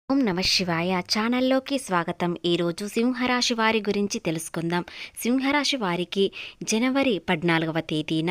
ఓం నమ శివాయ ఛానల్లోకి స్వాగతం. ఈరోజు సింహరాశి వారి గురించి తెలుసుకుందాం. సింహరాశి వారికి జనవరి 14వ తేదీన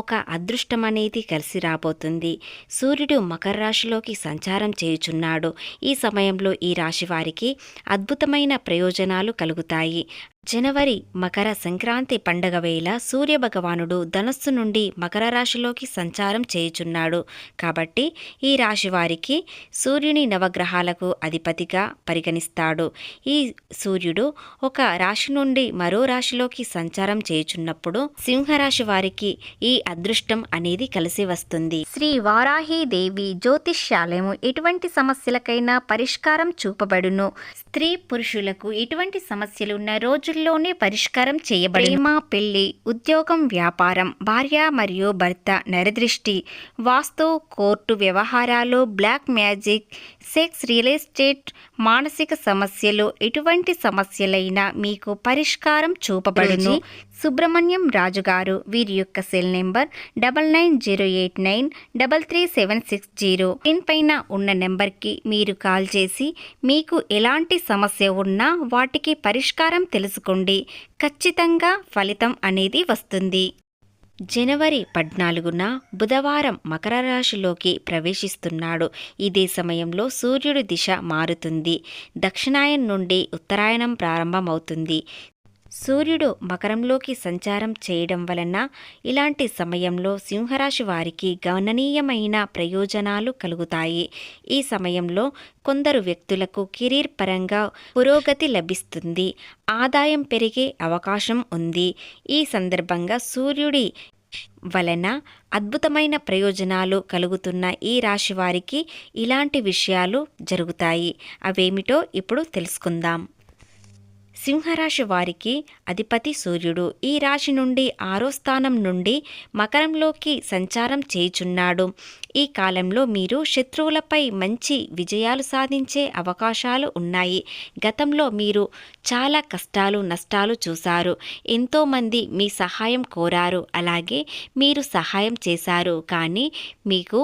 ఒక అదృష్టం అనేది కలిసి రాబోతుంది. సూర్యుడు మకర రాశిలోకి సంచారం చేయుచున్నాడు. ఈ సమయంలో ఈ రాశి వారికి అద్భుతమైన ప్రయోజనాలు కలుగుతాయి. జనవరి మకర సంక్రాంతి పండగ వేళ సూర్యభగవానుడు ధనస్సు నుండి మకర రాశిలోకి సంచారం చేయుచున్నాడు. కాబట్టి ఈ రాశి వారికి సూర్యుని నవగ్రహాలకు అధిపతిగా పరిగణిస్తాడు. ఈ సూర్యుడు ఒక రాశి నుండి మరో రాశిలోకి సంచారం చేయుచున్నప్పుడు సింహరాశి వారికి ఈ అదృష్టం అనేది కలిసి వస్తుంది. శ్రీ వారాహీదేవి జ్యోతిష్యాలయము ఎటువంటి సమస్యలకైనా పరిష్కారం చూపబడును. స్త్రీ పురుషులకు ఎటువంటి సమస్యలు ఉన్న రోజుల్లోనే పరిష్కారం చేయబడును. ప్రేమ, పెళ్లి, ఉద్యోగం, వ్యాపారం, భార్య మరియు భర్త నరదృష్టి, వాస్తు, కోర్టు వ్యవహారాలు, black magic, sex, real estate, మానసిక సమస్యలు, ఎటువంటి సమస్యలైనా మీకు పరిష్కారం చూపబడును. సుబ్రహ్మణ్యం రాజు గారు, వీరి యొక్క సెల్ నెంబర్ 9908933760. స్క్రీన్ పైన ఉన్న నెంబర్కి మీరు కాల్ చేసి మీకు ఎలాంటి సమస్య ఉన్నా వాటికి పరిష్కారం తెలుసుకోండి. ఖచ్చితంగా ఫలితం అనేది వస్తుంది. జనవరి 14న బుధవారం మకర రాశిలోకి ప్రవేశిస్తున్నాడు. ఇదే సమయంలో సూర్యుడి దిశ మారుతుంది. దక్షిణాయనం నుండి ఉత్తరాయణం ప్రారంభమవుతుంది. సూర్యుడు మకరంలోకి సంచారం చేయడం వలన ఇలాంటి సమయంలో సింహరాశి వారికి గణనీయమైన ప్రయోజనాలు కలుగుతాయి. ఈ సమయంలో కొందరు వ్యక్తులకు కెరీర్ పరంగా పురోగతి లభిస్తుంది. ఆదాయం పెరిగే అవకాశం ఉంది. ఈ సందర్భంగా సూర్యుడి వలన అద్భుతమైన ప్రయోజనాలు కలుగుతున్న ఈ రాశి వారికి ఇలాంటి విషయాలు జరుగుతాయి. అవేమిటో ఇప్పుడు తెలుసుకుందాం. సింహరాశి వారికి అధిపతి సూర్యుడు ఈ రాశి నుండి 6వ స్థానం నుండి మకరంలోకి సంచారం చేయుచున్నాడు. ఈ కాలంలో మీరు శత్రువులపై మంచి విజయాలు సాధించే అవకాశాలు ఉన్నాయి. గతంలో మీరు చాలా కష్టాలు, నష్టాలు చూశారు. ఎంతోమంది మీ సహాయం కోరారు, అలాగే మీరు సహాయం చేశారు, కానీ మీకు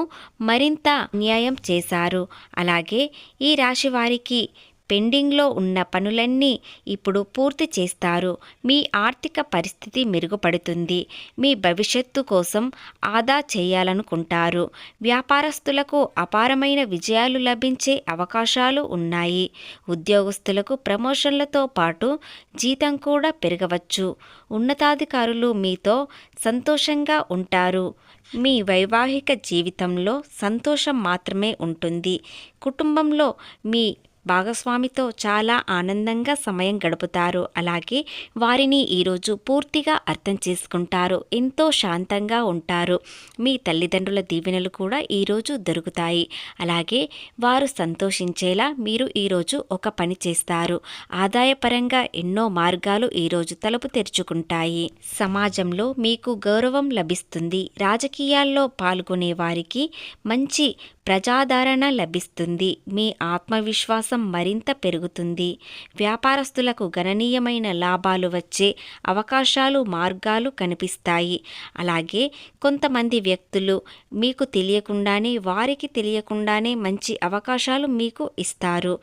మరింత అన్యాయం చేశారు. అలాగే ఈ రాశి వారికి పెండింగ్లో ఉన్న పనులన్నీ ఇప్పుడు పూర్తి చేస్తారు. మీ ఆర్థిక పరిస్థితి మెరుగుపడుతుంది. మీ భవిష్యత్తు కోసం ఆదా చేయాలనుకుంటారు. వ్యాపారస్తులకు అపారమైన విజయాలు లభించే అవకాశాలు ఉన్నాయి. ఉద్యోగస్తులకు ప్రమోషన్లతో పాటు జీతం కూడా పెరగవచ్చు. ఉన్నతాధికారులు మీతో సంతోషంగా ఉంటారు. మీ వైవాహిక జీవితంలో సంతోషం మాత్రమే ఉంటుంది. కుటుంబంలో మీ భాగస్వామితో చాలా ఆనందంగా సమయం గడుపుతారు. అలాగే వారిని ఈరోజు పూర్తిగా అర్థం చేసుకుంటారు. ఎంతో శాంతంగా ఉంటారు. మీ తల్లిదండ్రుల దీవెనలు కూడా ఈరోజు దొరుకుతాయి. అలాగే వారు సంతోషించేలా మీరు ఈరోజు ఒక పని చేస్తారు. ఆదాయపరంగా ఎన్నో మార్గాలు ఈరోజు తలుపు తెరుచుకుంటాయి. సమాజంలో మీకు గౌరవం లభిస్తుంది. రాజకీయాల్లో పాల్గొనే వారికి మంచి ప్రజాదరణ లభిస్తుంది. మీ ఆత్మవిశ్వాసం మరింత పెరుగుతుంది. వ్యాపారస్తులకు గణనీయమైన లాభాలు వచ్చే అవకాశాలు, మార్గాలు కనిపిస్తాయి. అలాగే కొంతమంది వ్యక్తులు మీకు తెలియకుండానే, వారికి తెలియకుండానే మంచి అవకాశాలు మీకు ఇస్తారు.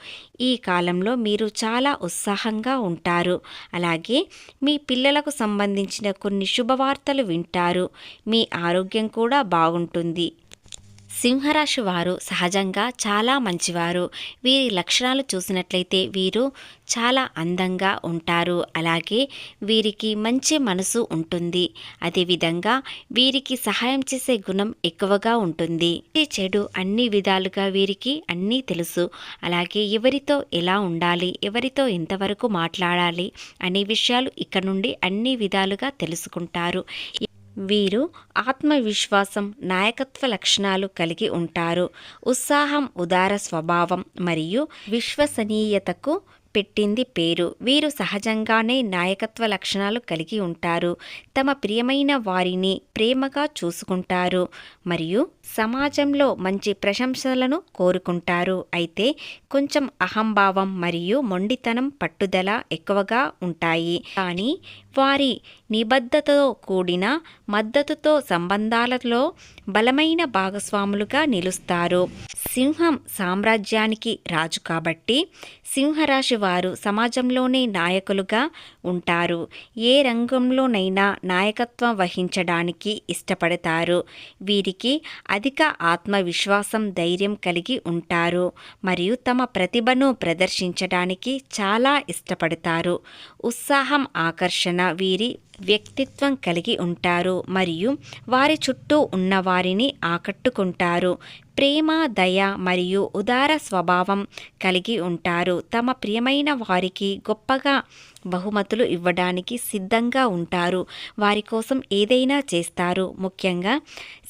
ఈ కాలంలో మీరు చాలా ఉత్సాహంగా ఉంటారు. అలాగే మీ పిల్లలకు సంబంధించిన కొన్ని శుభవార్తలు వింటారు. మీ ఆరోగ్యం కూడా బాగుంటుంది. సింహరాశి వారు సహజంగా చాలా మంచివారు. వీరి లక్షణాలు చూసినట్లయితే వీరు చాలా అందంగా ఉంటారు. అలాగే వీరికి మంచి మనసు ఉంటుంది. అదేవిధంగా వీరికి సహాయం చేసే గుణం ఎక్కువగా ఉంటుంది. చెడు అన్ని విధాలుగా వీరికి అన్నీ తెలుసు. అలాగే ఎవరితో ఎలా ఉండాలి, ఎవరితో ఎంతవరకు మాట్లాడాలి అనే విషయాలు ఇక్కడ నుండి అన్ని విధాలుగా తెలుసుకుంటారు. వీరు ఆత్మవిశ్వాసం, నాయకత్వ లక్షణాలు కలిగి ఉంటారు. ఉత్సాహం, ఉదార స్వభావం మరియు విశ్వసనీయతకు పెట్టింది పేరు. వీరు సహజంగానే నాయకత్వ లక్షణాలు కలిగి ఉంటారు. తమ ప్రియమైన వారిని ప్రేమగా చూసుకుంటారు మరియు సమాజంలో మంచి ప్రశంసలను కోరుకుంటారు. అయితే కొంచెం అహంభావం మరియు మొండితనం, పట్టుదల ఎక్కువగా ఉంటాయి. కానీ వారి నిబద్ధతతో కూడిన మద్దతుతో సంబంధాలలో బలమైన భాగస్వాములుగా నిలుస్తారు. సింహం సామ్రాజ్యానికి రాజు కాబట్టి సింహరాశి వారు సమాజంలోనే నాయకులుగా ఉంటారు. ఏ రంగంలోనైనా నాయకత్వం వహించడానికి ఇష్టపడతారు. వీరికి అధిక ఆత్మవిశ్వాసం, ధైర్యం కలిగి ఉంటారు మరియు తమ ప్రతిభను ప్రదర్శించడానికి చాలా ఇష్టపడతారు. ఉత్సాహం, ఆకర్షణ వీరి వ్యక్తిత్వం కలిగి ఉంటారు మరియు వారి చుట్టూ ఉన్న వారిని ఆకట్టుకుంటారు. ప్రేమ, దయ మరియు ఉదార స్వభావం కలిగి ఉంటారు. తమ ప్రియమైన వారికి గొప్పగా బహుమతులు ఇవ్వడానికి సిద్ధంగా ఉంటారు. వారి కోసం ఏదైనా చేస్తారు. ముఖ్యంగా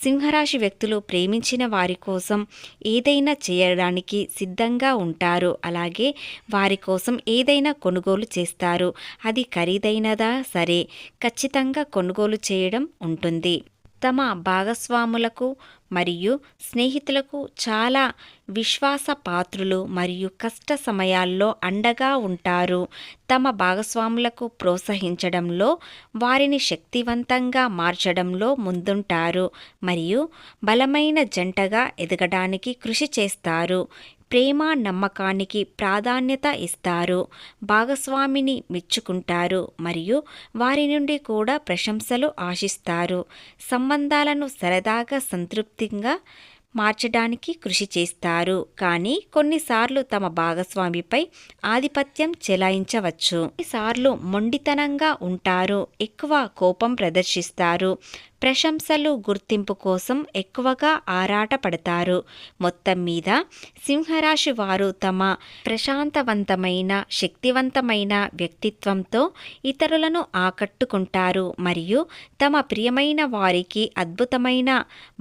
సింహరాశి వ్యక్తులు ప్రేమించిన వారి కోసం ఏదైనా చేయడానికి సిద్ధంగా ఉంటారు. అలాగే వారి కోసం ఏదైనా కొనుగోలు చేస్తారు. అది ఖరీదైనదా సరే, ఖచ్చితంగా కొనుగోలు చేయడం ఉంటుంది. తమ భాగస్వాములకు మరియు స్నేహితులకు చాలా విశ్వాసపాత్రులు మరియు కష్ట సమయాల్లో అండగా ఉంటారు. తమ భాగస్వాములకు ప్రోత్సహించడంలో, వారిని శక్తివంతంగా మార్చడంలో ముందుంటారు మరియు బలమైన జంటగా ఎదగడానికి కృషి చేస్తారు. ప్రేమ, నమ్మకానికి ప్రాధాన్యత ఇస్తారు. భాగస్వామిని మెచ్చుకుంటారు మరియు వారి నుండి కూడా ప్రశంసలు ఆశిస్తారు. సంబంధాలను సరదాగా, సంతృప్తిగా మార్చడానికి కృషి చేస్తారు. కానీ కొన్నిసార్లు తమ భాగస్వామిపై ఆధిపత్యం చెలాయించవచ్చు. కొన్నిసార్లు మొండితనంగా ఉంటారు. ఎక్కువ కోపం ప్రదర్శిస్తారు. ప్రశంసలు, గుర్తింపు కోసం ఎక్కువగా ఆరాటపడతారు. మొత్తం మీద సింహరాశి వారు తమ ప్రశాంతవంతమైన, శక్తివంతమైన వ్యక్తిత్వంతో ఇతరులను ఆకట్టుకుంటారు మరియు తమ ప్రియమైన వారికి అద్భుతమైన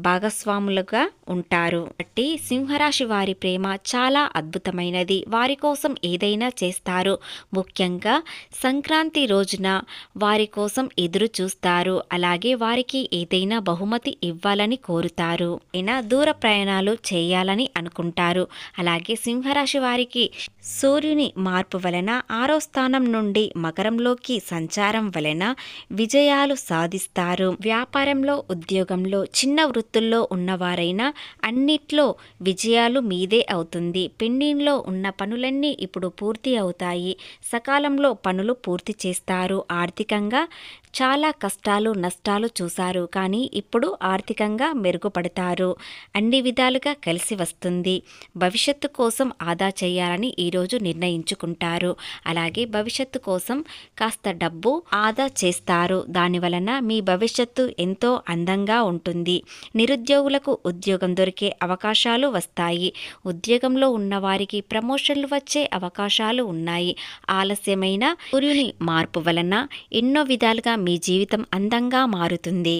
భాగస్వాములుగా ఉంటారు. కాబట్టి సింహరాశి వారి ప్రేమ చాలా అద్భుతమైనది. వారి కోసం ఏదైనా చేస్తారు. ముఖ్యంగా సంక్రాంతి రోజున వారి కోసం ఎదురు చూస్తారు. అలాగే వారికి ఏదైనా బహుమతి ఇవ్వాలని కోరుతారు. అయినా దూర ప్రయాణాలు చేయాలని అనుకుంటారు. అలాగే సింహరాశి వారికి సూర్యుని మార్పు వలన 6వ స్థానం నుండి మకరంలోకి సంచారం వలన విజయాలు సాధిస్తారు. వ్యాపారంలో, ఉద్యోగంలో, చిన్న వృత్తుల్లో ఉన్నవారైనా అన్నిట్లో విజయాలు మీదే అవుతుంది. పెండింగ్లో ఉన్న పనులన్నీ ఇప్పుడు పూర్తి అవుతాయి. సకాలంలో పనులు పూర్తి చేస్తారు. ఆర్థికంగా చాలా కష్టాలు, నష్టాలు చూశారు. కానీ ఇప్పుడు ఆర్థికంగా మెరుగుపడతారు. అన్ని విధాలుగా కలిసి వస్తుంది. భవిష్యత్తు కోసం ఆదా చేయాలని ఈరోజు నిర్ణయించుకుంటారు. అలాగే భవిష్యత్తు కోసం కాస్త డబ్బు ఆదా చేస్తారు. దానివలన మీ భవిష్యత్తు ఎంతో అందంగా ఉంటుంది. నిరుద్యోగులకు ఉద్యోగం దొరికే అవకాశాలు వస్తాయి. ఉద్యోగంలో ఉన్నవారికి ప్రమోషన్లు వచ్చే అవకాశాలు ఉన్నాయి. ఆలస్యమైన సూర్యుని మార్పు వలన ఎన్నో విధాలుగా మీ జీవితం అందంగా మారుతుంది.